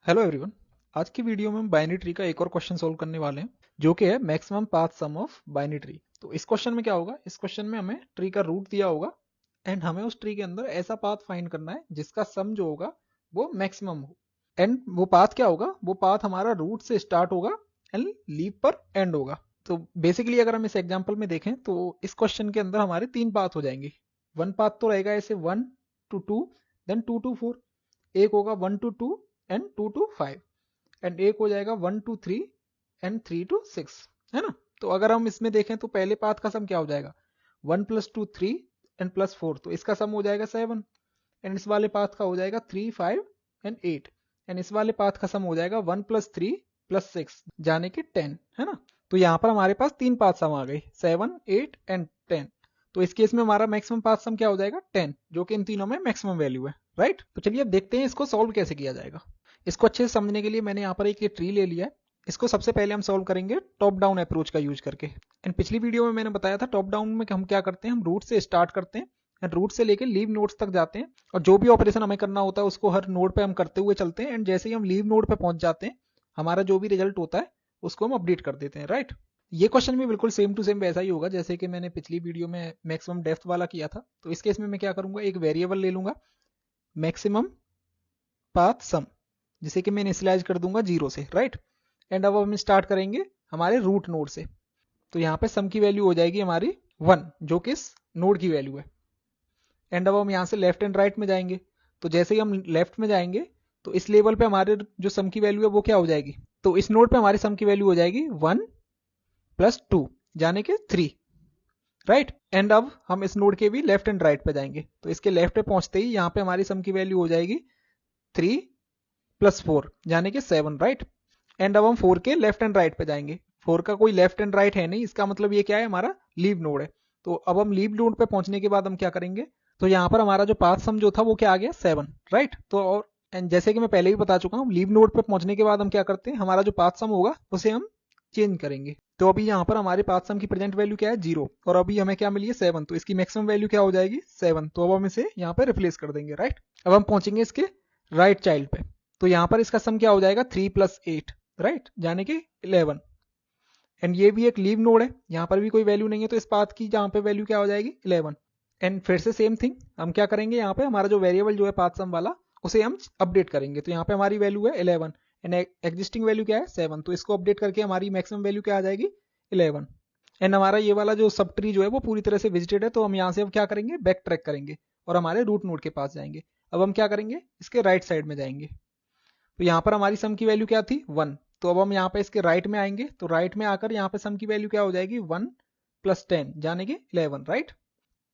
Hello everyone. आज की video में हम बाइनरी ट्री का एक और क्वेश्चन सोल्व करने वाले हैं जो कि है maximum path sum of binary tree. तो इस क्वेश्चन में क्या होगा, इस क्वेश्चन में हमें ट्री का रूट दिया होगा एंड हमें उस ट्री के अंदर ऐसा पाथ फाइंड करना है जिसका सम जो होगा वो मैक्सिमम हो। एंड वो पाथ क्या होगा, वो पाथ हमारा रूट से स्टार्ट होगा एंड लीफ पर एंड होगा। तो बेसिकली अगर हम इस एग्जाम्पल में देखें तो इस क्वेश्चन के अंदर हमारे तीन पाथ हो जाएंगे। वन पाथ तो रहेगा ऐसे 1 to 2, देन 2 to 4, एक होगा 1 to 2 एंड 2 to 5, एंड एक हो जाएगा 1 to 3 एंड 3 to 6, है ना। तो अगर हम इसमें देखें तो पहले पाथ का सम क्या हो जाएगा, 1 + 2 3 एंड +4, तो इसका सम हो जाएगा 7। एंड इस वाले पाथ का हो जाएगा 3 5 एंड 8, एंड इस वाले पाथ का सम हो जाएगा 1 + 3 + 6 जाने के 10, है ना। तो यहाँ पर हमारे पास तीन पाथ सम आ गए, 7 8 एंड 10। तो इस केस में हमारा मैक्सिमम पाथ सम क्या हो जाएगा 10, जो कि इन तीनों में मैक्सिमम वैल्यू है, राइट। तो चलिए अब देखते हैं इसको सॉल्व कैसे किया जाएगा। इसको अच्छे से समझने के लिए मैंने यहाँ पर एक ये ट्री ले लिया है। इसको सबसे पहले हम सॉल्व करेंगे टॉप डाउन अप्रोच का यूज करके। एंड पिछली वीडियो में मैंने बताया था टॉप डाउन में हम क्या करते हैं, हम रूट से स्टार्ट करते हैं एंड रूट से लेके लीव नोड्स तक जाते हैं, और जो भी ऑपरेशन हमें करना होता है उसको हर नोड पे हम करते हुए चलते हैं। एंड जैसे ही हम लीव नोड पे पहुंच जाते हैं, हमारा जो भी रिजल्ट होता है उसको हम अपडेट कर देते हैं, राइट। ये क्वेश्चन भी बिल्कुल सेम टू सेम वैसा ही होगा जैसे कि मैंने पिछली वीडियो में मैक्सिमम डेप्थ वाला किया था। तो इस केस में मैं क्या करूंगा, एक वेरिएबल ले लूंगा मैक्सिमम पाथ सम, जिसे कि मैं इनिशियलाइज कर दूंगा 0 से, राइट। एंड अब हम स्टार्ट करेंगे हमारे रूट नोड से। तो यहाँ पे सम की वैल्यू हो जाएगी हमारी 1, जो कि इस नोड की वैल्यू है। एंड अब हम यहाँ से लेफ्ट एंड राइट में जाएंगे। तो जैसे ही हम लेफ्ट में जाएंगे तो इस लेवल पे हमारे जो सम की वैल्यू है वो क्या हो जाएगी, तो इस नोड पे हमारी सम की वैल्यू हो जाएगी 1 + 2 जाने के 3, राइट। एंड अब हम इस नोड के भी लेफ्ट एंड राइट पे जाएंगे। तो इसके लेफ्ट पे पहुंचते ही यहाँ पे हमारी सम की वैल्यू हो जाएगी 3 + 4 जाने के 7, राइट। एंड अब हम 4 के लेफ्ट एंड राइट पे जाएंगे। 4 का कोई लेफ्ट एंड राइट है नहीं, इसका मतलब ये क्या है, हमारा लीव नोड है। तो अब हम लीव नोड पे पहुंचने के बाद हम क्या करेंगे, तो यहाँ पर हमारा जो पाथ सम जो था वो क्या आ गया 7, राइट। तो और एंड जैसे कि मैं पहले भी बता चुका हूँ, लीव नोड पे पहुंचने के बाद हम क्या करते हैं, हमारा जो पाथ सम होगा उसे हम चेंज करेंगे। तो अभी यहाँ पर हमारे पाथ सम की प्रेजेंट वैल्यू क्या है 0, और अभी हमें क्या मिली है 7, तो इसकी मैक्सिमम वैल्यू क्या हो जाएगी 7। तो अब हम इसे यहाँ पे रिप्लेस कर देंगे, राइट। अब हम पहुंचेंगे इसके राइट चाइल्ड पे। तो यहाँ पर इसका सम क्या हो जाएगा 3 + 8, राइट, जाने के 11। एंड ये भी एक लीव नोड है, यहाँ पर भी कोई वैल्यू नहीं है, तो इस पाथ की जहाँ पे वैल्यू क्या हो जाएगी 11। एंड फिर से सेम थिंग, हम क्या करेंगे, यहाँ पे हमारा जो वेरिएबल जो है पाथ सम वाला उसे हम अपडेट करेंगे। तो यहाँ पे हमारी वैल्यू है 11 एंड एग्जिस्टिंग वैल्यू क्या है 7, तो इसको अपडेट करके हमारी मैक्सिमम वैल्यू क्या आ जाएगी 11। एंड हमारा ये वाला जो सब ट्री जो है वो पूरी तरह से विजिटेड है, तो हम यहाँ से अब क्या करेंगे, बैक ट्रैक करेंगे और हमारे रूट नोड के पास जाएंगे। अब हम क्या करेंगे, इसके राइट साइड में जाएंगे। तो यहाँ पर हमारी सम की वैल्यू क्या थी 1, तो अब हम यहाँ पे इसके राइट में आएंगे। तो राइट में आकर यहाँ पे सम की वैल्यू क्या हो जाएगी 1 + 10 जाने के 11, राइट।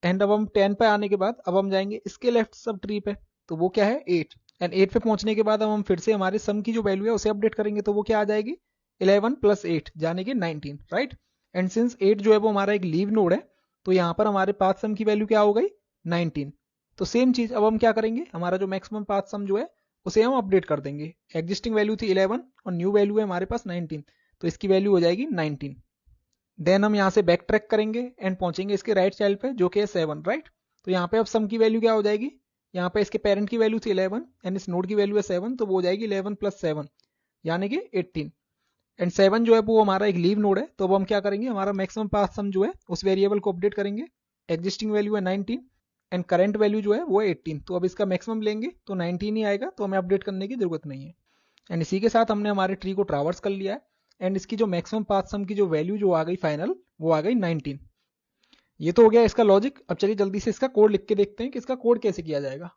एंड अब हम 10 पे आने के बाद अब हम जाएंगे इसके लेफ्ट सब ट्री पे, तो वो क्या है 8। एंड 8 पे पहुंचने के बाद अब हम फिर से हमारे सम की जो वैल्यू है उसे अपडेट करेंगे, तो वो क्या आ जाएगी 11 + 8 जाने के 19, राइट। एंड सिंस 8 जो है वो हमारा एक लीव नोड है, तो यहाँ पर हमारे पाथ सम की वैल्यू क्या हो गई 19। तो सेम चीज अब हम क्या करेंगे, हमारा जो मैक्सिमम पाथ सम जो है उसे हम अपडेट कर देंगे। एग्जिस्टिंग वैल्यू थी 11 और न्यू वैल्यू है हमारे पास 19, तो इसकी वैल्यू हो जाएगी 19। देन हम यहाँ से बैक ट्रैक करेंगे एंड पहुंचेंगे इसके राइट चाइल्ड पे जो कि है 7, राइट। तो यहाँ पे अब सम की वैल्यू क्या हो जाएगी, यहाँ पे इसके पेरेंट की वैल्यू थी 11 एंड इस नोड की वैल्यू है 7, तो वो हो जाएगी 11 + 7 यानी कि 18। एंड 7 जो है वो हमारा एक लीव नोड है, तो अब हम क्या करेंगे, हमारा मैक्सिमम पाथ सम जो है उस वेरिएबल को अपडेट करेंगे। एग्जिस्टिंग वैल्यू है 19 एंड करंट वैल्यू जो है वो है 18, तो अब इसका मैक्सिमम लेंगे तो 19 ही आएगा, तो हमें अपडेट करने की जरूरत नहीं है। एंड इसी के साथ हमने हमारे ट्री को ट्रावर्स कर लिया है। एंड इसकी जो मैक्सिमम पाथ सम की जो वैल्यू जो आ गई फाइनल, वो आ गई 19। ये तो हो गया इसका लॉजिक। अब चलिए जल्दी से इसका कोड लिख के देखते हैं कि इसका कोड कैसे किया जाएगा।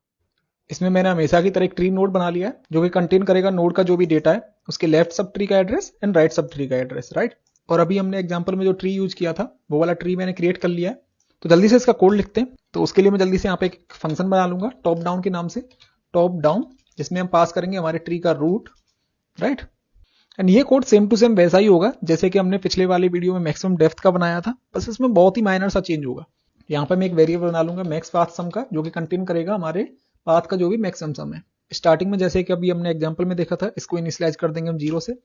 इसमें मैंने हमेशा की तरह एक ट्री नोड बना लिया है जो कि कंटेन करेगा नोड का जो भी डेटा है, उसके लेफ्ट सब ट्री का address and right sub tree का एड्रेस, राइट। और अभी हमने एग्जाम्पल में जो ट्री यूज किया था वो वाला ट्री मैंने क्रिएट कर लिया है। तो जल्दी से इसका कोड लिखते हैं। तो उसके लिए मैं जल्दी से यहाँ पे एक फंक्शन बना लूंगा टॉप डाउन के नाम से, टॉप डाउन, जिसमें हम पास करेंगे हमारे ट्री का रूट, राइट। एंड ये कोड सेम टू सेम वैसा ही होगा जैसे कि हमने पिछले वाले वीडियो में मैक्सिमम डेप्थ का बनाया था, बस इसमें बहुत ही माइनर सा चेंज होगा। यहाँ पे मैं एक वेरिएबल बना लूंगा मैक्स पाथ सम का, जो कि कंटेन करेगा हमारे पाथ का जो भी मैक्सिमम सम है। स्टार्टिंग में जैसे कि अभी हमने एग्जांपल में देखा था, इसको इनिशियलाइज कर देंगे हम 0 से।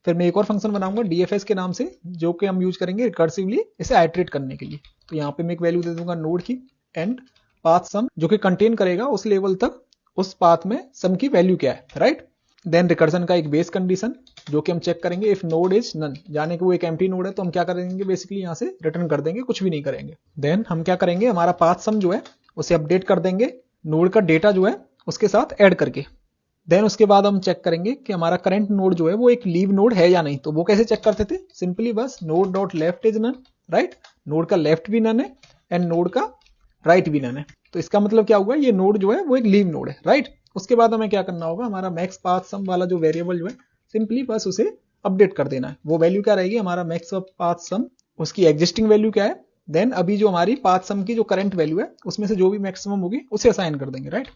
फिर मैं एक और फंक्शन बनाऊंगा डीएफएस के नाम से, जो कि हम यूज करेंगे रिकर्सिवली इसे आइटरेट करने के लिए। तो यहाँ पे मैं एक वैल्यू दे दूंगा नोड की एंड पाथ सम, जो कि कंटेन करेगा उस लेवल तक उस पाथ में सम की वैल्यू क्या है, राइट। देन रिकर्जन का एक बेस कंडीशन जो कि हम चेक करेंगे इफ नोड इज नन, यानी कि वो एक एम्प्टी नोड है तो हम क्या करेंगे बेसिकली यहाँ से रिटर्न कर देंगे, कुछ भी नहीं करेंगे। देन हम क्या करेंगे, हमारा पाथ सम जो है उसे अपडेट कर देंगे नोड का डेटा जो है उसके साथ ऐड करके। देन उसके बाद हम चेक करेंगे कि हमारा करंट नोड जो है वो एक लीव नोड है या नहीं। तो वो कैसे चेक करते थे, सिंपली बस node dot left is none, right, node का लेफ्ट भी नन है एंड नोड का राइट भी नन है। तो इसका मतलब क्या हुआ, ये नोड जो है वो एक लीव नोड है, राइट। उसके बाद हमें क्या करना होगा, हमारा मैक्स पाथ सम वाला जो वेरिएबल जो है सिंपली बस उसे अपडेट कर देना है। वो वैल्यू क्या रहेगी, हमारा मैक्स पाथ सम, उसकी एग्जिस्टिंग वैल्यू क्या है, देन अभी जो हमारी पाथ सम की जो करंट वैल्यू है उसमें से जो भी मैक्सिमम होगी उसे असाइन कर देंगे, राइट।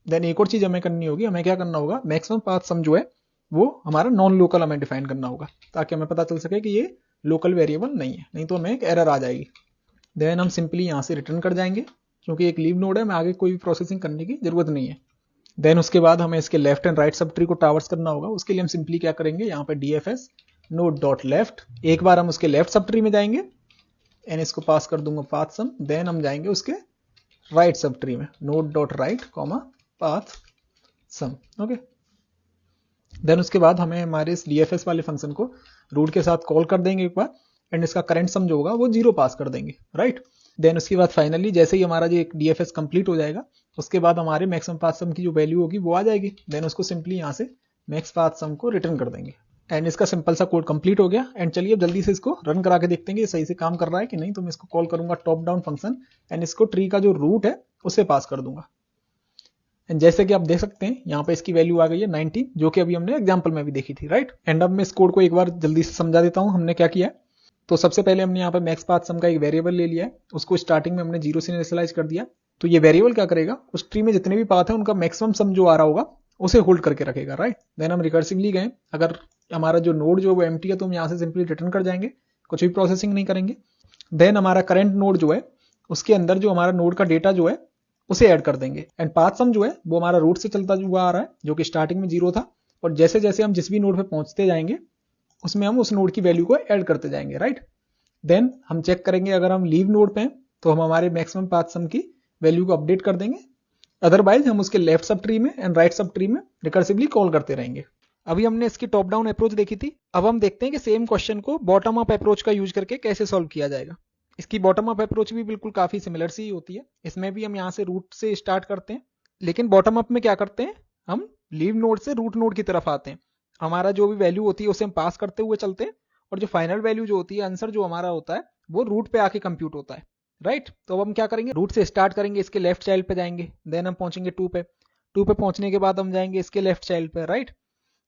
देन एक और चीज हमें करनी होगी, हमें क्या करना होगा, मैक्सिमम पाथ सम जो है वो हमारा नॉन लोकल हमें डिफाइन करना होगा ताकि हमें पता चल सके कि ये लोकल वेरिएबल नहीं है, नहीं तो हमें एक एरर आ जाएगी। देन हम सिंपली यहाँ से रिटर्न कर जाएंगे क्योंकि एक लीव नोड है, हमें आगे कोई भी प्रोसेसिंग करने की जरूरत नहीं है। देन उसके बाद हमें इसके left and right sub tree को ट्रावर्स करना होगा। उसके लिए हम सिंपली क्या करेंगे, यहाँ पे डीएफएस नोड डॉट लेफ्ट, एक बार हम उसके लेफ्ट सब ट्री में जाएंगे एंड इसको पास कर दूंगा पाथ सम। देन हम जाएंगे उसके राइट सब ट्री में node dot right comma path sum, okay. Then उसके बाद हमें हमारे इस डीएफएस वाले फंक्शन को रूट के साथ कॉल कर देंगे एक बार एंड इसका करंट सम जो होगा वो 0 पास कर देंगे, राइट। देन उसके बाद फाइनली जैसे ही हमारा जो एक डीएफएस कंप्लीट हो जाएगा उसके बाद हमारे मैक्सिमम पाथ सम की जो वैल्यू होगी वो आ जाएगी। देन उसको सिंपली यहाँ से मैक्स पाथ सम को रिटर्न कर देंगे एंड इसका सिंपल सा कोड कंप्लीट हो गया। एंड चलिए अब जल्दी से इसको रन करा के देखते हैं ये सही से काम कर रहा है कि नहीं। तो मैं इसको कॉल करूंगा टॉप डाउन फंक्शन एंड इसको ट्री का जो रूट है उसे पास कर दूंगा। एंड जैसे कि आप देख सकते हैं यहाँ पे इसकी वैल्यू आ गई है 19 जो कि अभी हमने एग्जांपल में भी देखी थी, राइट। एंड अब मैं इस कोड को एक बार जल्दी से समझा देता हूँ हमने क्या किया है। तो सबसे पहले हमने यहाँ पे मैक्स पाथ सम का एक वेरिएबल ले लिया है, उसको स्टार्टिंग में हमने 0 से इनिशियलाइज कर दिया। तो ये वेरिएबल क्या करेगा, उस ट्री में जितने भी पाथ है उनका मैक्सिमम सम जो आ रहा होगा उसे होल्ड करके रखेगा, राइट। देन हम रिकर्सिवली गए, अगर हमारा जो नोड जो वो एम्प्टी है तो हम यहाँ से सिंपली रिटर्न कर जाएंगे, कुछ भी प्रोसेसिंग नहीं करेंगे। देन हमारा करंट नोड जो है उसके अंदर जो हमारा नोड का डेटा जो है उसे ऐड कर देंगे एंड पाथ सम जो है वो हमारा रूट से चलता हुआ आ रहा है जो कि स्टार्टिंग में 0 था और जैसे जैसे हम जिस भी नोड पे पहुंचते जाएंगे उसमें हम उस नोड की वैल्यू को ऐड करते जाएंगे, राइट। देन हम चेक करेंगे अगर हम लीव नोड पे हैं तो हम हमारे मैक्सिमम पाथ सम की वैल्यू को अपडेट कर देंगे, अदरवाइज हम उसके लेफ्ट सब ट्री में एंड राइट सब ट्री में रिकर्सिवली कॉल करते रहेंगे। अभी हमने इसकी टॉप डाउन अप्रोच देखी थी, अब हम देखते हैं कि सेम क्वेश्चन को बॉटम अप अप्रोच का यूज करके कैसे सॉल्व किया जाएगा। इसकी बॉटम अप अप्रोच भी बिल्कुल काफी सिमिलर सी होती है, इसमें भी हम यहाँ से रूट से स्टार्ट करते हैं, लेकिन बॉटम अप में क्या करते हैं, हम लीव नोड से रूट नोड की तरफ आते हैं। हमारा जो भी वैल्यू होती है उसे हम पास करते हुए चलते हैं और जो फाइनल वैल्यू जो होती है, आंसर जो हमारा होता है वो रूट पे आके कंप्यूट होता है, राइट। तो अब हम क्या करेंगे, रूट से स्टार्ट करेंगे, इसके लेफ्ट चाइल्ड पे जाएंगे, देन हम पहुंचेंगे 2 पे, 2 पे पहुंचने के बाद हम जाएंगे इसके लेफ्ट चाइल्ड पे, राइट,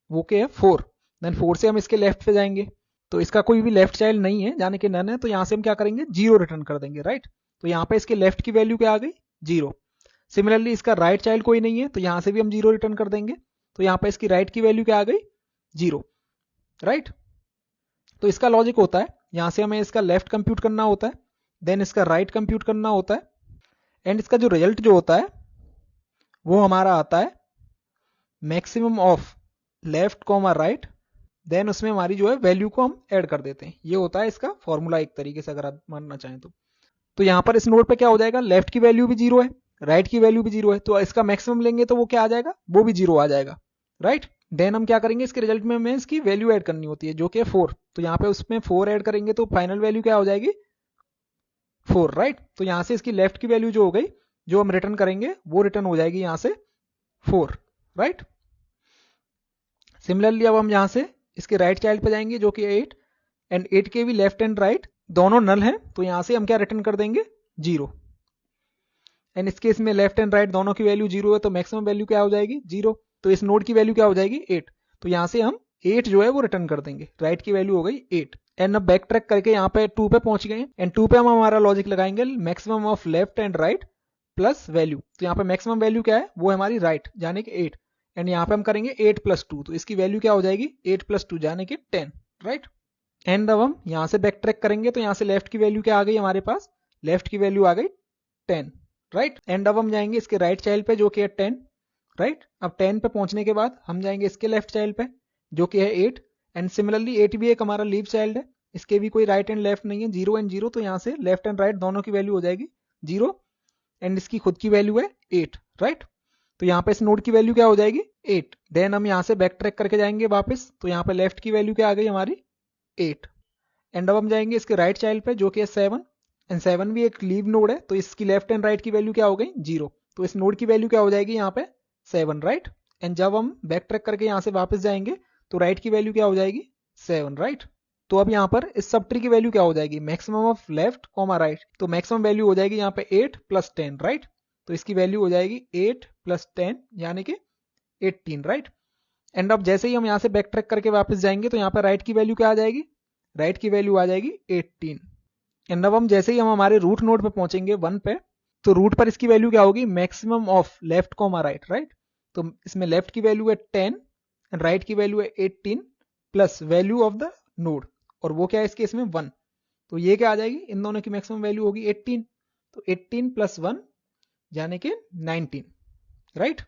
वो क्या है 4। देन 4 से हम इसके लेफ्ट पे जाएंगे तो इसका कोई भी लेफ्ट चाइल्ड नहीं है, यानी कि नन है, तो यहाँ से हम क्या करेंगे 0 रिटर्न कर देंगे, राइट। तो यहाँ पे इसके लेफ्ट की वैल्यू क्या आ गई 0। सिमिलरली इसका राइट चाइल्ड कोई नहीं है तो यहाँ से भी हम 0 रिटर्न कर देंगे, तो यहाँ पे इसकी राइट की वैल्यू क्या आ गई 0, राइट। तो इसका लॉजिक होता है यहाँ से हमें इसका लेफ्ट कंप्यूट करना होता है, देन इसका राइट कंप्यूट करना होता है एंड इसका जो रिजल्ट जो होता है वो हमारा आता है maximum of left comma right, then उसमें हमारी जो है वैल्यू को हम ऐड कर देते हैं। ये होता है इसका फॉर्मूला एक तरीके से अगर आप मानना चाहें तो यहाँ पर इस नोड पे क्या हो जाएगा, लेफ्ट की वैल्यू भी 0 है, राइट की वैल्यू भी 0 है, तो इसका मैक्सिमम लेंगे तो वो क्या आ जाएगा, वो भी 0 आ जाएगा, राइट। देन हम क्या करेंगे, इसके रिजल्ट में हमें इसकी वैल्यू ऐड करनी होती है जो कि 4, तो यहाँ पे उसमें 4 ऐड करेंगे तो फाइनल वैल्यू क्या हो जाएगी 4, राइट। तो यहाँ से इसकी लेफ्ट की वैल्यू जो हो गई जो हम रिटर्न करेंगे वो रिटर्न हो जाएगी यहाँ से 4, राइट। सिमिलरली अब हम यहाँ से इसके राइट चाइल्ड पे जाएंगे जो कि 8 एंड 8 के भी लेफ्ट एंड राइट दोनों नल हैं, तो यहाँ से हम क्या रिटर्न कर देंगे 0 एंड इस केस में लेफ्ट एंड राइट दोनों की वैल्यू 0 है तो मैक्सिमम वैल्यू क्या हो जाएगी 0, तो इस नोड की वैल्यू क्या हो जाएगी 8, तो यहाँ से हम 8 जो है वो रिटर्न कर देंगे, राइट की वैल्यू हो गई 8 एंड अब बैक ट्रैक करके यहाँ पे 2 पे पहुंच गए एंड 2 पे हम हमारा लॉजिक लगाएंगे maximum of left and right plus value, तो यहाँ पे मैक्सिमम वैल्यू क्या है वो हमारी राइट यानी कि 8 एंड यहाँ पे हम करेंगे 8 + 2, तो इसकी वैल्यू क्या हो जाएगी 8 + 2 यानी कि 10, राइट। एंड अब हम यहाँ से बैक ट्रैक करेंगे तो यहाँ से लेफ्ट की वैल्यू क्या आ गई हमारे पास, लेफ्ट की वैल्यू आ गई 10, राइट। एंड अब हम जाएंगे इसके राइट चाइल्ड पे जो कि है 10, राइट। अब 10 पे पहुंचने के बाद हम जाएंगे इसके लेफ्ट चाइल्ड पे जो कि है 8 एंड सिमिलरली 8 भी एक हमारा लीव चाइल्ड है, इसके भी कोई राइट एंड लेफ्ट नहीं है, 0 एंड 0, तो यहाँ से लेफ्ट एंड राइट दोनों की वैल्यू हो जाएगी 0 एंड इसकी खुद की वैल्यू है 8, राइट। तो यहाँ पे इस नोड की वैल्यू क्या हो जाएगी 8। देन हम यहाँ से बैक ट्रैक करके जाएंगे वापस, तो यहाँ पे लेफ्ट की वैल्यू क्या आ गई हमारी 8। एंड अब हम जाएंगे इसके राइट चाइल्ड पे जो कि है 7, एंड 7 भी एक लीव नोड है, तो इसकी लेफ्ट एंड राइट की वैल्यू क्या हो गई 0। तो इस नोड की वैल्यू क्या हो जाएगी यहाँ पे 7, राइट। एंड जब हम बैक ट्रैक करके यहाँ से वापस जाएंगे तो राइट की वैल्यू क्या हो जाएगी 7, राइट। तो अब यहाँ पर इस सब ट्री की वैल्यू क्या हो जाएगी maximum of left comma right, तो मैक्सिमम वैल्यू हो जाएगी यहाँ पे 8 + 10, राइट। तो इसकी वैल्यू हो जाएगी 8 + 10 यानी कि 18, राइट। एंड अब जैसे ही हम यहाँ से बैक ट्रैक करके वापस जाएंगे तो यहाँ पर राइट की वैल्यू क्या आ जाएगी, राइट की वैल्यू आ जाएगी 18। एंड अब हम जैसे ही हम हमारे रूट नोड पे पहुंचेंगे 1 पे, तो रूट पर इसकी वैल्यू क्या होगी maximum of left comma right, right. तो इसमें लेफ्ट की वैल्यू है 10 एंड राइट की वैल्यू है 18 plus value of the node, और वो क्या है इस केस में 1। तो ये क्या आ जाएगी, इन दोनों की मैक्सिमम वैल्यू होगी 18, तो 18 + 1 यानी कि 19, राइट।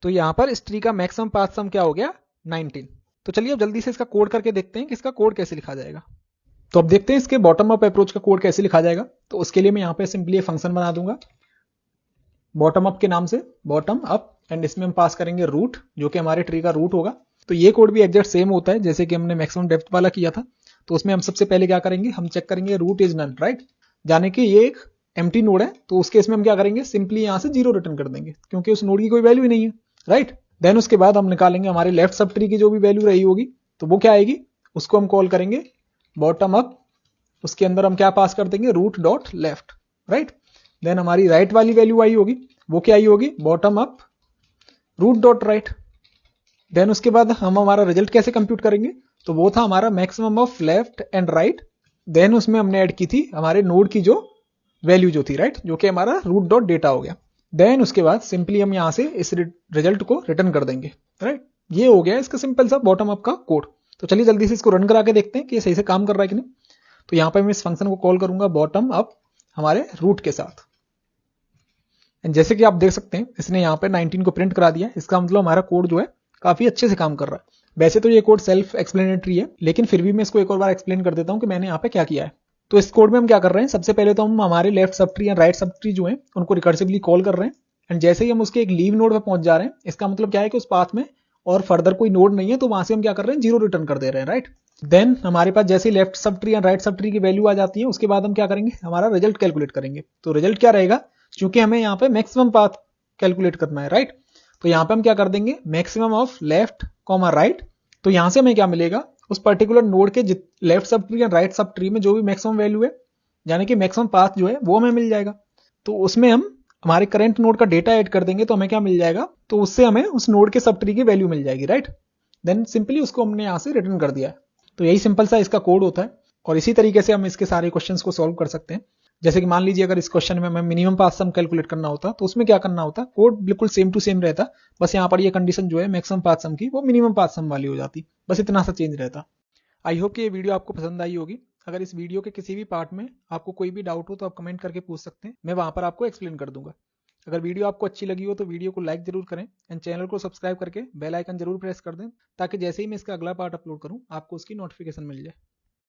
तो यहाँ पर इस ट्री का मैक्सिमम पाथ सम क्या हो गया 19। तो चलिए अब जल्दी से इसका कोड करके देखते हैं कि इसका कोड कैसे लिखा जाएगा। तो अब देखते हैं इसके बॉटम अप अप्रोच का कोड कैसे लिखा जाएगा। तो उसके लिए मैं यहाँ पे सिंपली एक फंक्शन बना दूंगा बॉटम अप के नाम से, बॉटम अप, एंड इसमें हम पास करेंगे रूट जो कि हमारे ट्री का रूट होगा। तो ये कोड भी एग्जैक्ट सेम होता है जैसे कि हमने मैक्सिमम डेप्थ वाला किया था। तो उसमें हम सबसे पहले क्या करेंगे, हम चेक करेंगे रूट इज नन, राइट। जाने कि ये एक एम्प्टी नोड है, तो उसके इसमें हम क्या करेंगे सिंपली यहाँ से 0 रिटर्न कर देंगे क्योंकि उस नोड की कोई वैल्यू ही नहीं है, राइट। देन उसके बाद हम निकालेंगे हमारे लेफ्ट सब ट्री की जो भी वैल्यू रही होगी, तो वो क्या आएगी, उसको हम कॉल करेंगे बॉटम अप। उसके अंदर हम क्या पास कर देंगे root dot left, right. Then हमारी राइट वाली वैल्यू आई होगी, वो क्या आई होगी bottom up root dot right. Then उसके बाद हम हमारा रिजल्ट कैसे कंप्यूट करेंगे, तो वो था हमारा maximum of left and right. Then उसमें हमने ऐड की थी हमारे नोड की जो वैल्यू जो थी, राइट, जो कि हमारा रूट डॉट डेटा हो गया। देन उसके बाद सिंपली हम यहां से इस रिजल्ट को रिटर्न कर देंगे, राइट। ये हो गया इसका सिंपल सा बॉटम अप का कोड। तो चलिए जल्दी से इसको रन करा के देखते हैं कि ये सही से काम कर रहा है कि नहीं। तो यहां पर मैं इस फंक्शन को कॉल करूंगा बॉटम अप हमारे रूट के साथ, एंड जैसे कि आप देख सकते हैं इसने यहाँ पे 19 को प्रिंट करा दिया। इसका मतलब हमारा कोड जो है काफी अच्छे से काम कर रहा है। वैसे तो ये कोड सेल्फ एक्सप्लेनेटरी है, लेकिन फिर भी मैं इसको एक और बार एक्सप्लेन कर देता हूँ कि मैंने यहाँ पे क्या किया है। तो इस कोड में हम क्या कर रहे हैं, सबसे पहले तो हम हमारे लेफ्ट सब ट्री या राइट सब ट्री जो है उनको रिकर्सिवली कॉल कर रहे हैं, एंड जैसे ही हम उसके एक लीव नोड पे पहुंच जा रहे हैं, इसका मतलब क्या है कि उस पाथ में और फर्दर कोई नोड नहीं है, तो वहां से हम क्या कर रहे हैं 0 रिटर्न कर दे रहे हैं, राइट। देन हमारे पास जैसे लेफ्ट सब ट्री या राइट सब ट्री की वैल्यू आ जाती है, उसके बाद हम क्या करेंगे हमारा रिजल्ट कैलकुलेट करेंगे। तो रिजल्ट क्या रहेगा, क्योंकि हमें यहाँ पे मैक्सिमम पाथ कैलकुलेट करना है, राइट। तो यहाँ पे हम क्या कर देंगे maximum of left comma right. तो यहाँ से हमें क्या मिलेगा, उस पर्टिकुलर नोड के लेफ्ट सब ट्री या राइट सब ट्री में जो भी मैक्सिमम वैल्यू है, यानी कि मैक्सिमम पाथ जो है वो हमें मिल जाएगा। तो उसमें हम हमारे करंट नोड का डेटा ऐड कर देंगे, तो हमें क्या मिल जाएगा, तो उससे हमें उस नोड के सब ट्री की वैल्यू मिल जाएगी, राइट। देन सिंपली उसको हमने यहाँ से रिटर्न कर दिया है। तो यही सिंपल सा इसका कोड होता है, और इसी तरीके से हम इसके सारे क्वेश्चंस को सॉल्व कर सकते हैं। जैसे कि मान लीजिए अगर इस क्वेश्चन में हमें मिनिमम पाथ सम कैलकुलेट करना होता, तो उसमें क्या करना होता, कोड बिल्कुल सेम टू सेम रहता, बस यहाँ पर ये कंडीशन जो है मैक्सिमम पाथ सम की वो मिनिमम पाथ सम वाली हो जाती, बस इतना सा चेंज रहता। आई होप कि ये वीडियो आपको पसंद आई होगी। अगर इस वीडियो के किसी भी पार्ट में आपको कोई भी डाउट हो तो आप कमेंट करके पूछ सकते हैं, मैं वहां पर आपको एक्सप्लेन कर दूंगा। अगर वीडियो आपको अच्छी लगी हो तो वीडियो को लाइक जरूर करें, एंड चैनल को सब्सक्राइब करके बेल आइकन जरूर प्रेस कर दें, ताकि जैसे ही मैं इसका अगला पार्ट अपलोड करूं आपको उसकी नोटिफिकेशन मिल जाए।